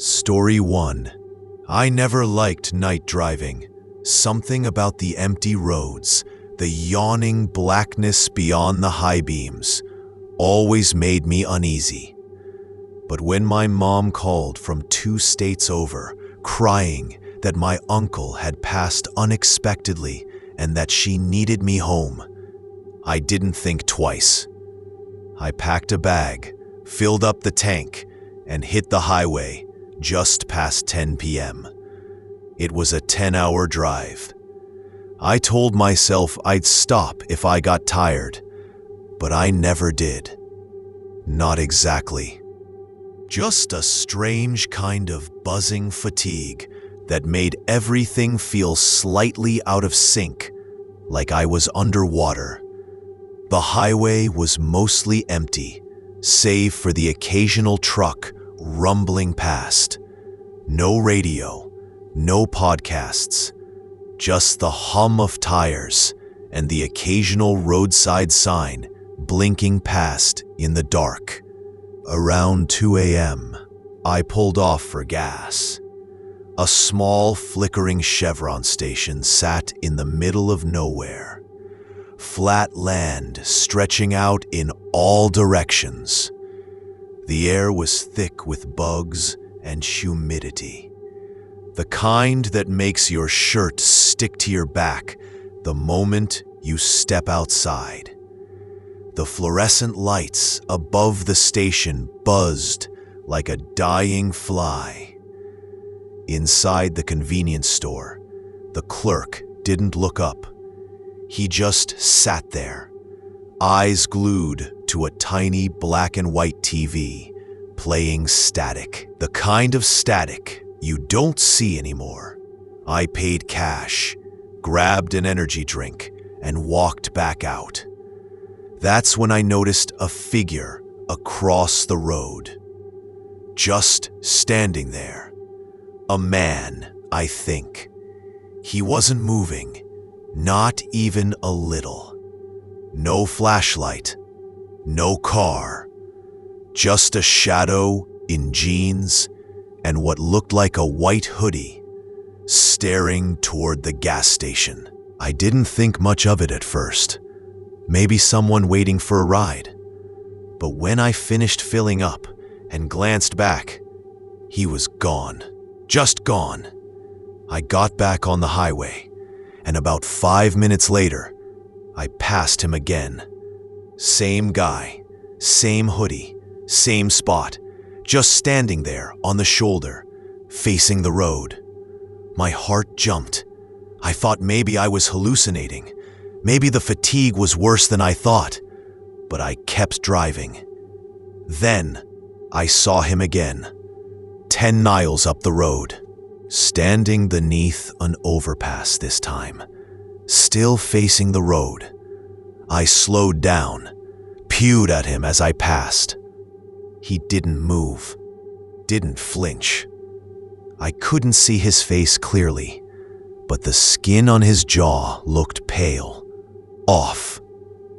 Story 1. I never liked night driving. Something about the empty roads, the yawning blackness beyond the high beams, always made me uneasy. But when my mom called from 2 states over, crying that my uncle had passed unexpectedly and that she needed me home, I didn't think twice. I packed a bag, filled up the tank, and hit the highway just past 10 p.m. It was a 10-hour drive. I told myself I'd stop if I got tired, but I never did. Not exactly. Just a strange kind of buzzing fatigue that made everything feel slightly out of sync, like I was underwater. The highway was mostly empty, save for the occasional truck rumbling past. No radio, no podcasts, just the hum of tires and the occasional roadside sign blinking past in the dark. Around 2 a.m., I pulled off for gas. A small flickering Chevron station sat in the middle of nowhere. Flat land stretching out in all directions. The air was thick with bugs and humidity. The kind that makes your shirt stick to your back the moment you step outside. The fluorescent lights above the station buzzed like a dying fly. Inside the convenience store, the clerk didn't look up. He just sat there, eyes glued to a tiny black and white TV, playing static, the kind of static you don't see anymore. I paid cash, grabbed an energy drink, and walked back out. That's when I noticed a figure across the road. Just standing there. A man, I think. He wasn't moving, not even a little. No flashlight, no car, just a shadow in jeans and what looked like a white hoodie, staring toward the gas station. I didn't think much of it at first. Maybe someone waiting for a ride. But when I finished filling up and glanced back, he was gone. Just gone. I got back on the highway, and about 5 minutes later, I passed him again. Same guy, same hoodie, same spot, just standing there on the shoulder, facing the road. My heart jumped. I thought maybe I was hallucinating. Maybe the fatigue was worse than I thought, but I kept driving. Then I saw him again, 10 miles up the road, standing beneath an overpass this time, still facing the road. I slowed down, pewed at him as I passed. He didn't move, didn't flinch. I couldn't see his face clearly, but the skin on his jaw looked pale, off,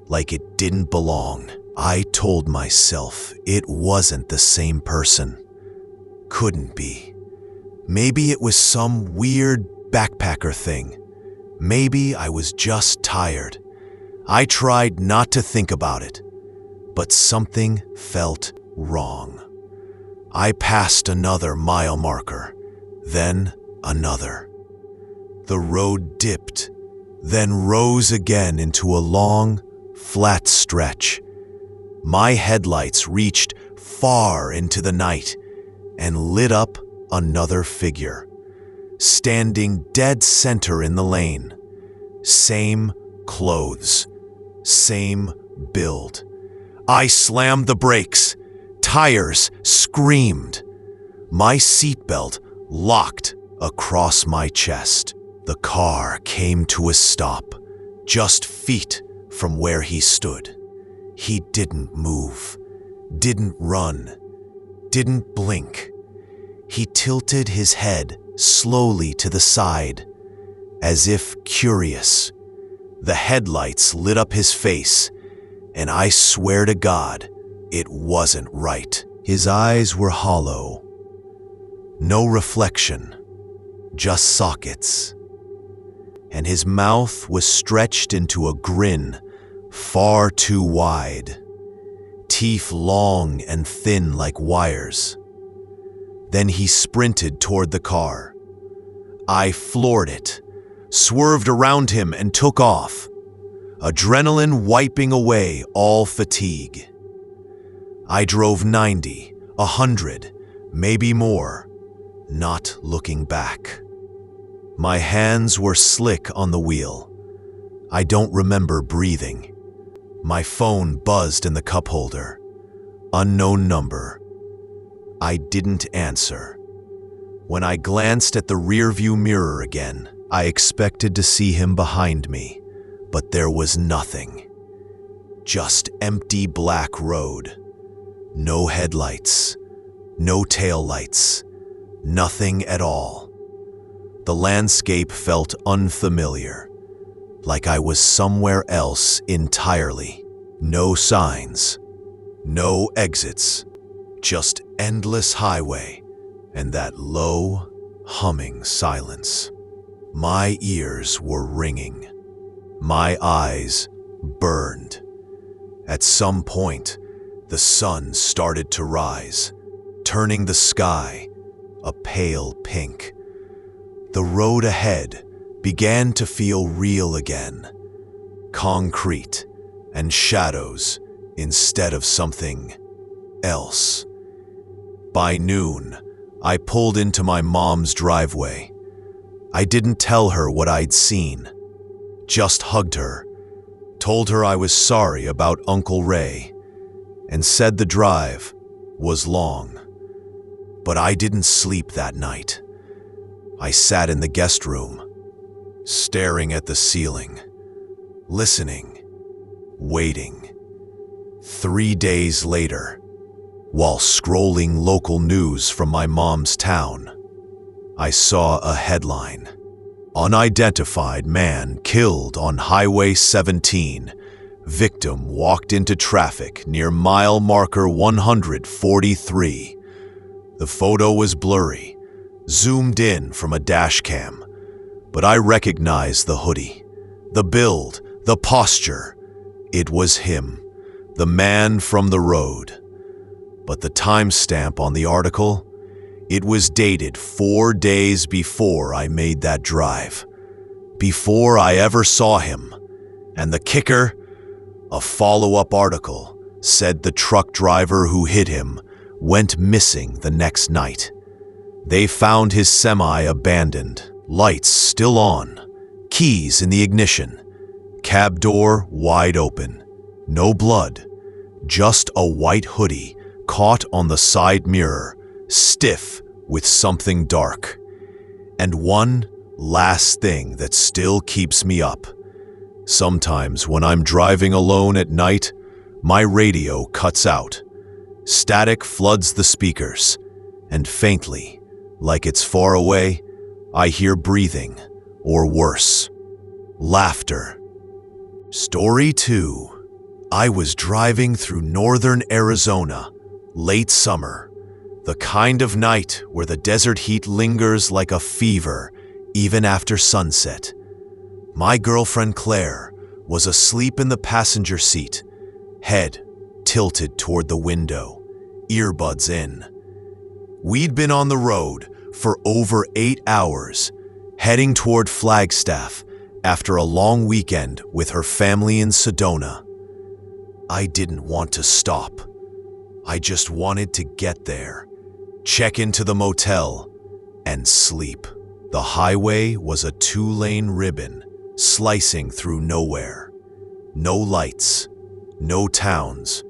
like it didn't belong. I told myself it wasn't the same person. Couldn't be. Maybe it was some weird backpacker thing. Maybe I was just tired. I tried not to think about it, but something felt wrong. I passed another mile marker, then another. The road dipped, then rose again into a long, flat stretch. My headlights reached far into the night and lit up another figure, standing dead center in the lane. Same clothes, same build. I slammed the brakes. Tires screamed. My seatbelt locked across my chest. The car came to a stop, just feet from where he stood. He didn't move, didn't run, didn't blink. He tilted his head slowly to the side, as if curious. The headlights lit up his face, and I swear to God, it wasn't right. His eyes were hollow, No reflection, just sockets. And his mouth was stretched into a grin far too wide, teeth long and thin like wires. Then he sprinted toward the car. I floored it, swerved around him and took off, adrenaline wiping away all fatigue. I drove 90, 100, maybe more, not looking back. My hands were slick on the wheel. I don't remember breathing. My phone buzzed in the cup holder. Unknown number. I didn't answer. When I glanced at the rearview mirror again, I expected to see him behind me, but there was nothing. Just empty black road. No headlights, no taillights, nothing at all. The landscape felt unfamiliar, like I was somewhere else entirely. No signs, no exits, just endless highway and that low, humming silence. My ears were ringing. My eyes burned. At some point, the sun started to rise, turning the sky a pale pink. The road ahead began to feel real again, concrete and shadows instead of something else. By noon, I pulled into my mom's driveway. I didn't tell her what I'd seen, just hugged her, told her I was sorry about Uncle Ray, and said the drive was long. But I didn't sleep that night. I sat in the guest room, staring at the ceiling, listening, waiting. 3 days later, while scrolling local news from my mom's town, I saw a headline. Unidentified man killed on Highway 17. Victim walked into traffic near mile marker 143. The photo was blurry, zoomed in from a dash cam, but I recognized the hoodie, the build, the posture. It was him, the man from the road. But the timestamp on the article, it was dated 4 days before I made that drive, before I ever saw him. And the kicker, a follow-up article said the truck driver who hit him went missing the next night. They found his semi abandoned, lights still on, keys in the ignition, cab door wide open, no blood, just a white hoodie caught on the side mirror, stiff with something dark. And one last thing that still keeps me up. Sometimes when I'm driving alone at night, my radio cuts out. Static floods the speakers, and faintly, like it's far away, I hear breathing, or worse, laughter. Story 2. I was driving through northern Arizona, late summer, the kind of night where the desert heat lingers like a fever even after sunset. My girlfriend Claire was asleep in the passenger seat, head tilted toward the window, earbuds in. We'd been on the road for over 8 hours, heading toward Flagstaff after a long weekend with her family in Sedona. I didn't want to stop. I just wanted to get there, check into the motel, and sleep. The highway was a 2-lane ribbon slicing through nowhere. No lights, no towns,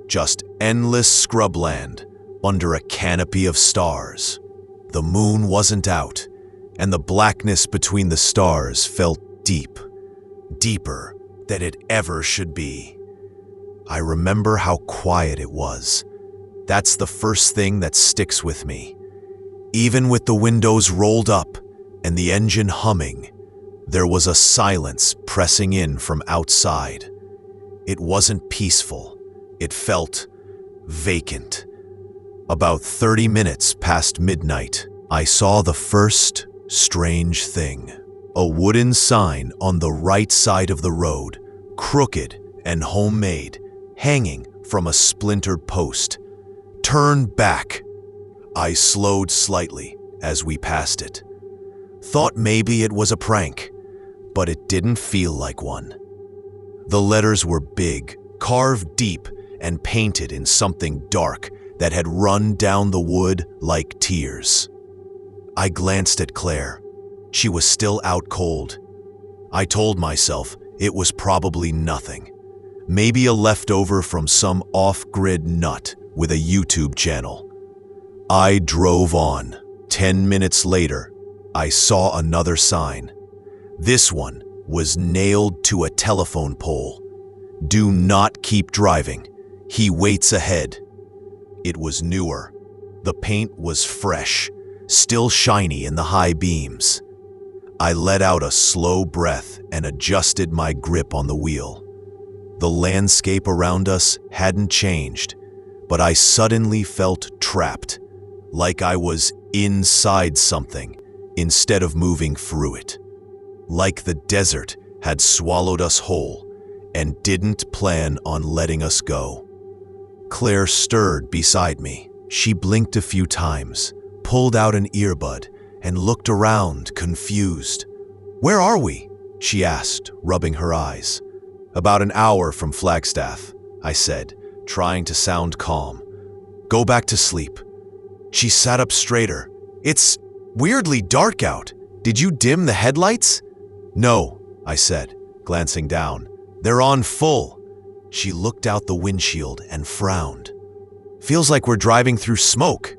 just endless scrubland under a canopy of stars. The moon wasn't out, and the blackness between the stars felt deep, deeper than it ever should be. I remember how quiet it was. That's the first thing that sticks with me. Even with the windows rolled up and the engine humming, there was a silence pressing in from outside. It wasn't peaceful. It felt vacant. About 30 minutes past midnight, I saw the first strange thing. A wooden sign on the right side of the road, crooked and homemade, hanging from a splintered post. "Turn back." I slowed slightly as we passed it. Thought maybe it was a prank, but it didn't feel like one. The letters were big, carved deep, and painted in something dark that had run down the wood like tears. I glanced at Claire. She was still out cold. I told myself it was probably nothing. Maybe a leftover from some off-grid nut with a YouTube channel. I drove on. 10 minutes later, I saw another sign. This one was nailed to a telephone pole. "Do not keep driving. He waits ahead." It was newer. The paint was fresh, still shiny in the high beams. I let out a slow breath and adjusted my grip on the wheel. The landscape around us hadn't changed, but I suddenly felt trapped, like I was inside something instead of moving through it. Like the desert had swallowed us whole and didn't plan on letting us go. Claire stirred beside me. She blinked a few times, pulled out an earbud, and looked around, confused. "Where are we?" she asked, rubbing her eyes. "About an hour from Flagstaff," I said, trying to sound calm. "Go back to sleep." She sat up straighter. "It's weirdly dark out. Did you dim the headlights?" "No," I said, glancing down. "They're on full." She looked out the windshield and frowned. "Feels like we're driving through smoke."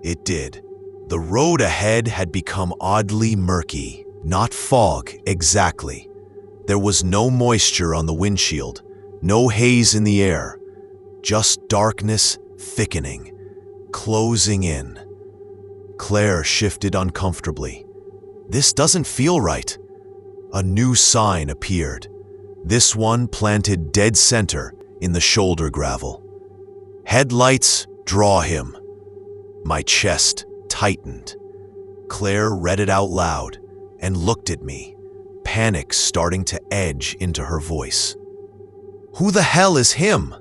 It did. The road ahead had become oddly murky, not fog exactly. There was no moisture on the windshield, no haze in the air, just darkness thickening, closing in. Claire shifted uncomfortably. "This doesn't feel right." A new sign appeared. This one planted dead center in the shoulder gravel. "Headlights, draw him." My chest tightened. Claire read it out loud and looked at me, panic starting to edge into her voice. "Who the hell is him?"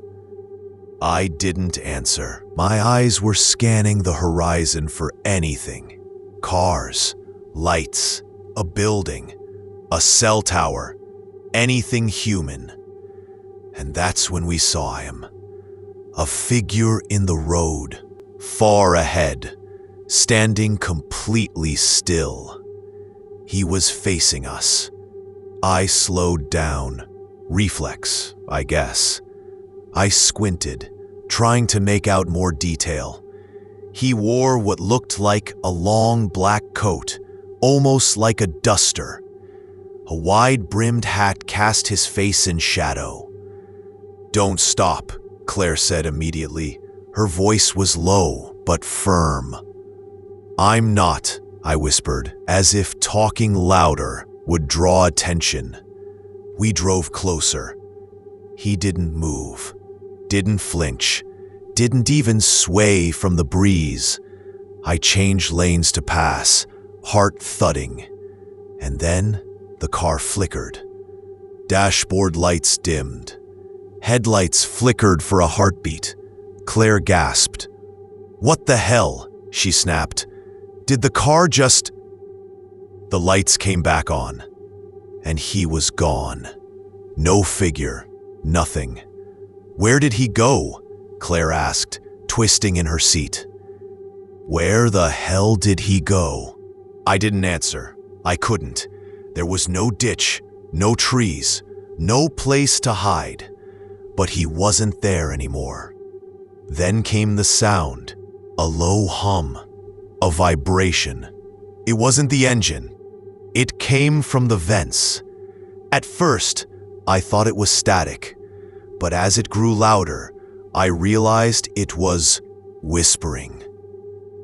I didn't answer. My eyes were scanning the horizon for anything. Cars, lights, a building, a cell tower, anything human. And that's when we saw him. A figure in the road, far ahead, standing completely still. He was facing us. I slowed down. Reflex, I guess. I squinted, trying to make out more detail. He wore what looked like a long black coat, almost like a duster. A wide-brimmed hat cast his face in shadow. "Don't stop," Claire said immediately. Her voice was low, but firm. "I'm not," I whispered, as if talking louder would draw attention. We drove closer. He didn't move, didn't flinch, didn't even sway from the breeze. I changed lanes to pass, heart thudding. And then the car flickered. Dashboard lights dimmed. Headlights flickered for a heartbeat. Claire gasped. "What the hell?" she snapped. "Did the car just—" The lights came back on, and he was gone. No figure, nothing. "Where did he go?" Claire asked, twisting in her seat. Where the hell did he go? I didn't answer. I couldn't. There was no ditch, no trees, no place to hide. But he wasn't there anymore. Then came the sound, a low hum, a vibration. It wasn't the engine. It came from the vents. At first, I thought it was static, but as it grew louder, I realized it was whispering.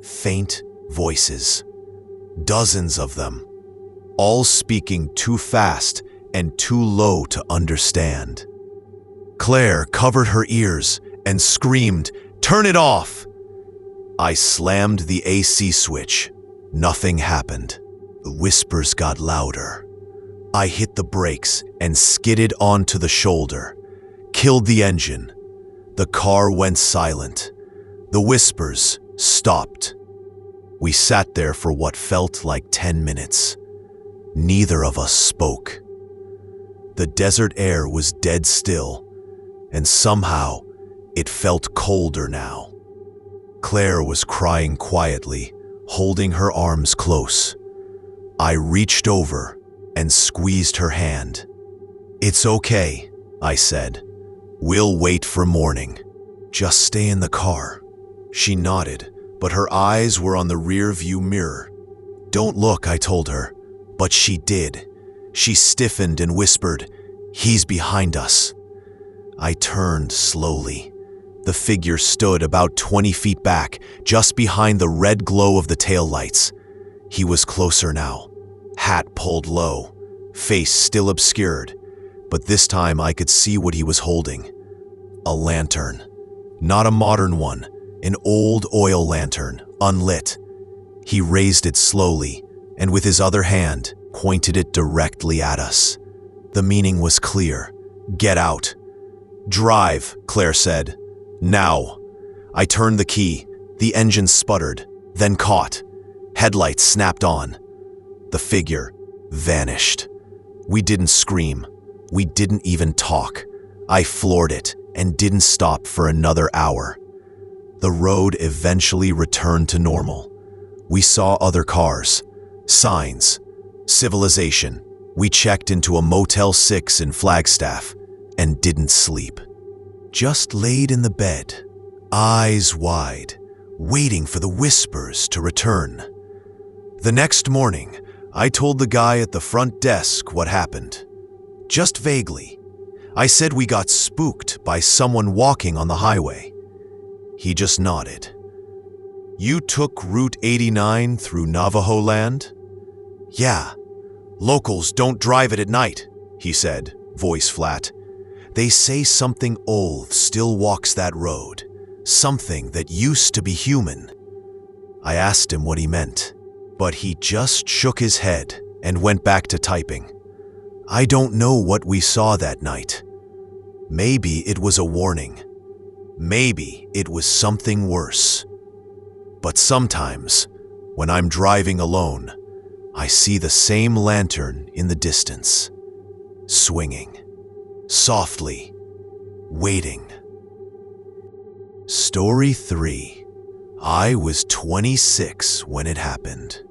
Faint voices. Dozens of them, all speaking too fast and too low to understand. Claire covered her ears and screamed, "Turn it off!" I slammed the AC switch, Nothing happened. The whispers got louder. I hit the brakes and skidded onto the shoulder. Killed the engine. The car went silent. The whispers stopped. We sat there for what felt like 10 minutes. Neither of us spoke. The desert air was dead still, and somehow it felt colder now. Claire was crying quietly, holding her arms close. I reached over and squeezed her hand. "It's okay," I said. "We'll wait for morning. Just stay in the car." She nodded, but her eyes were on the rear-view mirror. "Don't look," I told her, but she did. She stiffened and whispered, "He's behind us." I turned slowly. The figure stood about 20 feet back, just behind the red glow of the taillights. He was closer now, hat pulled low, face still obscured, but this time I could see what he was holding. A lantern. Not a modern one, an old oil lantern, unlit. He raised it slowly, and with his other hand, pointed it directly at us. The meaning was clear. "Get out." "Drive," Claire said. "Now." I turned the key. The engine sputtered, then caught. Headlights snapped on. The figure vanished. We didn't scream. We didn't even talk. I floored it and didn't stop for another hour. The road eventually returned to normal. We saw other cars, signs, civilization. We checked into a Motel 6 in Flagstaff and didn't sleep. Just laid in the bed, eyes wide, waiting for the whispers to return. The next morning, I told the guy at the front desk what happened. Just vaguely. I said we got spooked by someone walking on the highway. He just nodded. "You took Route 89 through Navajo land?" "Yeah. Locals don't drive it at night," he said, voice flat. "They say something old still walks that road, something that used to be human." I asked him what he meant, but he just shook his head and went back to typing. I don't know what we saw that night. Maybe it was a warning. Maybe it was something worse. But sometimes, when I'm driving alone, I see the same lantern in the distance, swinging, softly, waiting. Story 3. I was 26 when it happened.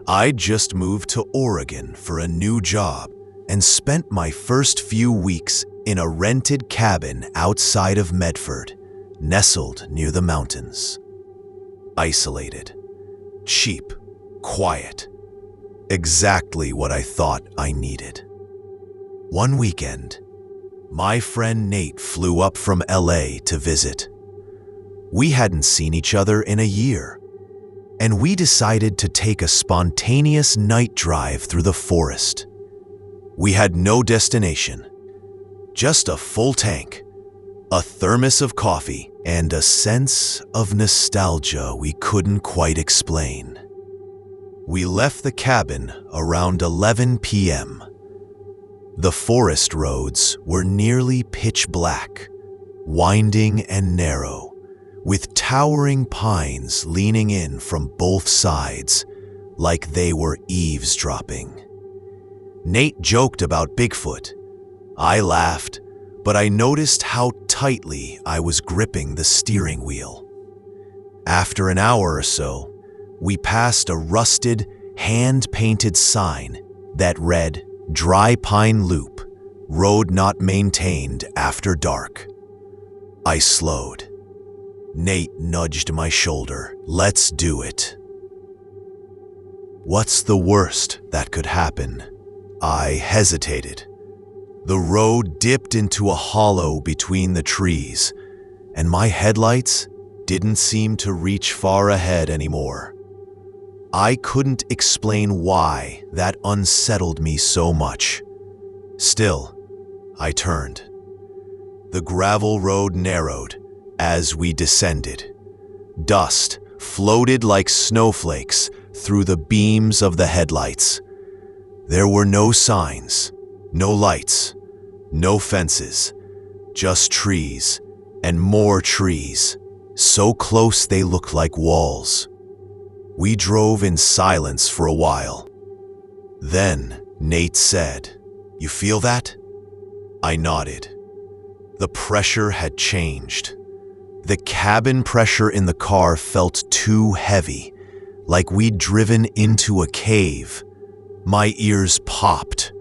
I'd just moved to Oregon for a new job and spent my first few weeks in a rented cabin outside of Medford, nestled near the mountains. Isolated, cheap, quiet. Exactly what I thought I needed. One weekend, my friend Nate flew up from LA to visit. We hadn't seen each other in a year, and we decided to take a spontaneous night drive through the forest. We had no destination, just a full tank, a thermos of coffee, and a sense of nostalgia we couldn't quite explain. We left the cabin around 11 p.m. The forest roads were nearly pitch black, winding and narrow, with towering pines leaning in from both sides, like they were eavesdropping. Nate joked about Bigfoot. I laughed, but I noticed how tightly I was gripping the steering wheel. After an hour or so, we passed a rusted, hand-painted sign that read, "Dry Pine Loop, road not maintained after dark." I slowed. Nate nudged my shoulder. "Let's do it." What's the worst that could happen? I hesitated. The road dipped into a hollow between the trees, and my headlights didn't seem to reach far ahead anymore. I couldn't explain why that unsettled me so much. Still, I turned. The gravel road narrowed as we descended. Dust floated like snowflakes through the beams of the headlights. There were no signs, no lights, no fences, just trees and more trees, so close they looked like walls. We drove in silence for a while. Then Nate said, "You feel that?" I nodded. The pressure had changed. The cabin pressure in the car felt too heavy, like we'd driven into a cave. My ears popped.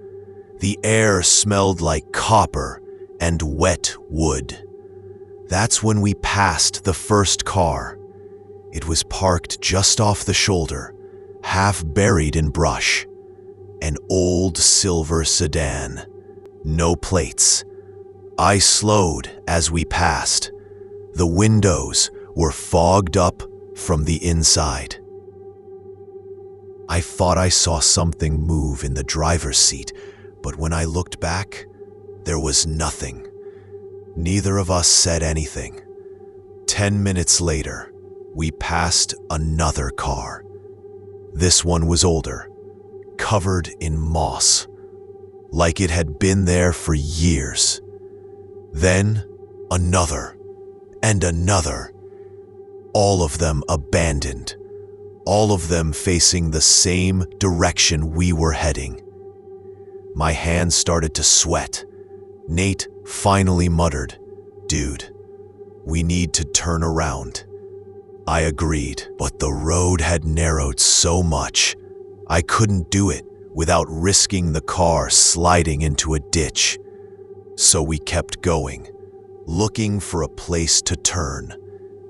The air smelled like copper and wet wood. That's when we passed the first car. It was parked just off the shoulder, half buried in brush. An old silver sedan. No plates. I slowed as we passed. The windows were fogged up from the inside. I thought I saw something move in the driver's seat, but when I looked back, there was nothing. Neither of us said anything. 10 minutes later, we passed another car. This one was older, covered in moss, like it had been there for years. Then another and another, all of them abandoned, all of them facing the same direction we were heading. My hands started to sweat. Nate finally muttered, "Dude, we need to turn around." I agreed, but the road had narrowed so much, I couldn't do it without risking the car sliding into a ditch. So we kept going, looking for a place to turn.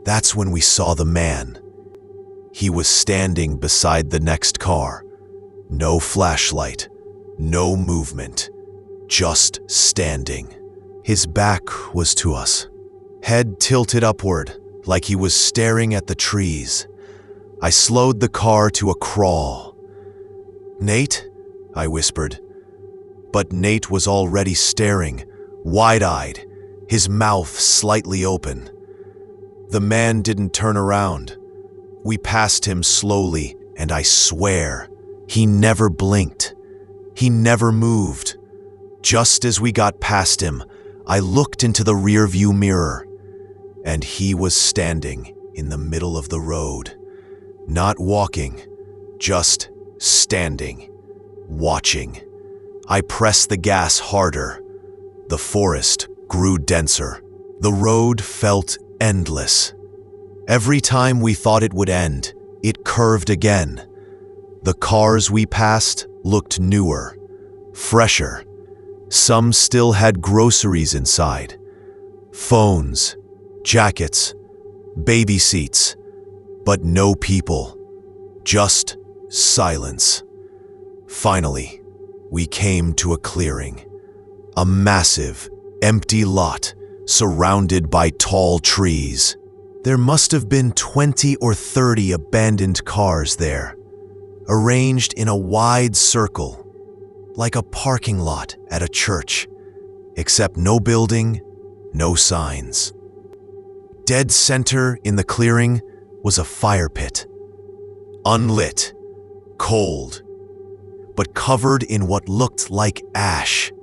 That's when we saw the man. He was standing beside the next car. No flashlight, no movement, just standing. His back was to us, head tilted upward, like he was staring at the trees. I slowed the car to a crawl. "Nate?" I whispered. But Nate was already staring, wide-eyed, his mouth slightly open. The man didn't turn around. We passed him slowly, and I swear, he never blinked. He never moved. Just as we got past him, I looked into the rearview mirror, and he was standing in the middle of the road. Not walking, just standing, watching. I pressed the gas harder. The forest grew denser. The road felt endless. Every time we thought it would end, it curved again. The cars we passed looked newer, fresher. Some still had groceries inside. Phones, jackets, baby seats, but no people. Just silence. Finally, we came to a clearing. A massive, empty lot surrounded by tall trees. There must have been 20 or 30 abandoned cars there, arranged in a wide circle, like a parking lot at a church, except no building, no signs. Dead center in the clearing was a fire pit. Unlit, cold, but covered in what looked like ash.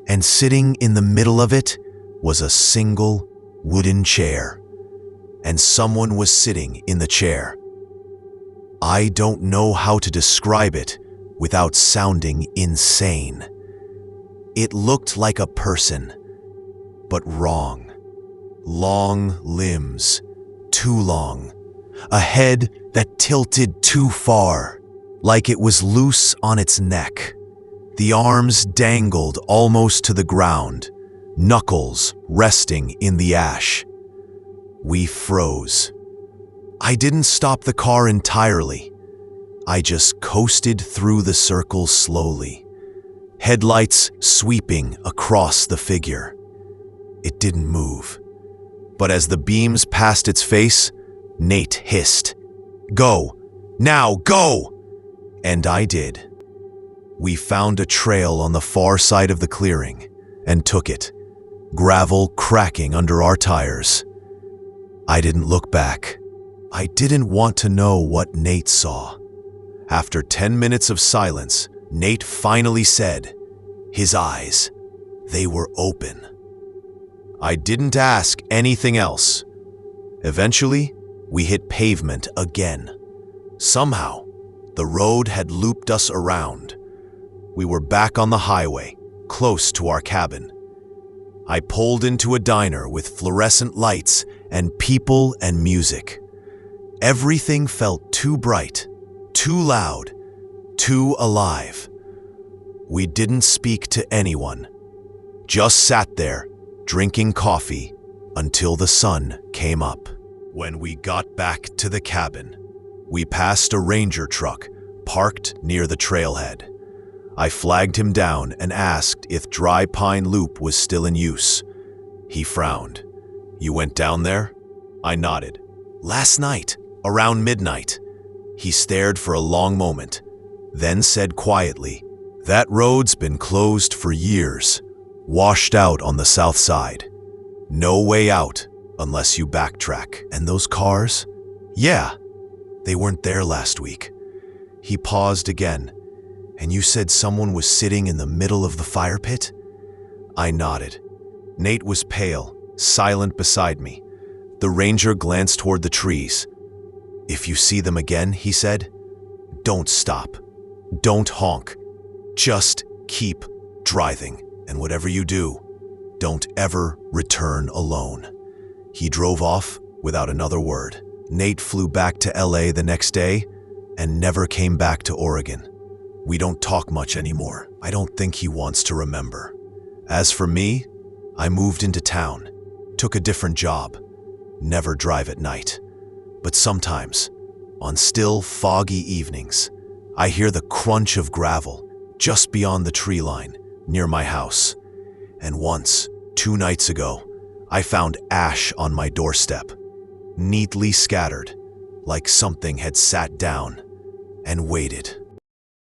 And sitting in the middle of it was a single wooden chair. And someone was sitting in the chair. I don't know how to describe it without sounding insane. It looked like a person, but wrong. Long limbs, too long. A head that tilted too far, like it was loose on its neck. The arms dangled almost to the ground, knuckles resting in the ash. We froze. I didn't stop the car entirely. I just coasted through the circle slowly, headlights sweeping across the figure. It didn't move. But as the beams passed its face, Nate hissed, "Go! Now, go!" And I did. We found a trail on the far side of the clearing and took it, gravel cracking under our tires. I didn't look back. I didn't want to know what Nate saw. After 10 minutes of silence, Nate finally said, his eyes, they were open. I didn't ask anything else. Eventually, we hit pavement again. Somehow, the road had looped us around. We were back on the highway, close to our cabin. I pulled into a diner with fluorescent lights and people and music. Everything felt too bright, too loud, too alive. We didn't speak to anyone, just sat there, drinking coffee, until the sun came up. When we got back to the cabin, we passed a ranger truck parked near the trailhead. I flagged him down and asked if Dry Pine Loop was still in use. He frowned. You went down there? I nodded. Last night, around midnight. He stared for a long moment, then said quietly, that road's been closed for years, washed out on the south side. No way out unless you backtrack. And those cars? Yeah, they weren't there last week. He paused again. And you said someone was sitting in the middle of the fire pit? I nodded. Nate was pale, silent beside me. The ranger glanced toward the trees. If you see them again, he said, don't stop. Don't honk. Just keep driving. And whatever you do, don't ever return alone. He drove off without another word. Nate flew back to LA the next day and never came back to Oregon. We don't talk much anymore. I don't think he wants to remember. As for me, I moved into town, took a different job, never drive at night. But sometimes, on still, foggy evenings, I hear the crunch of gravel just beyond the tree line near my house. And once, 2 nights ago, I found ash on my doorstep, neatly scattered, like something had sat down and waited.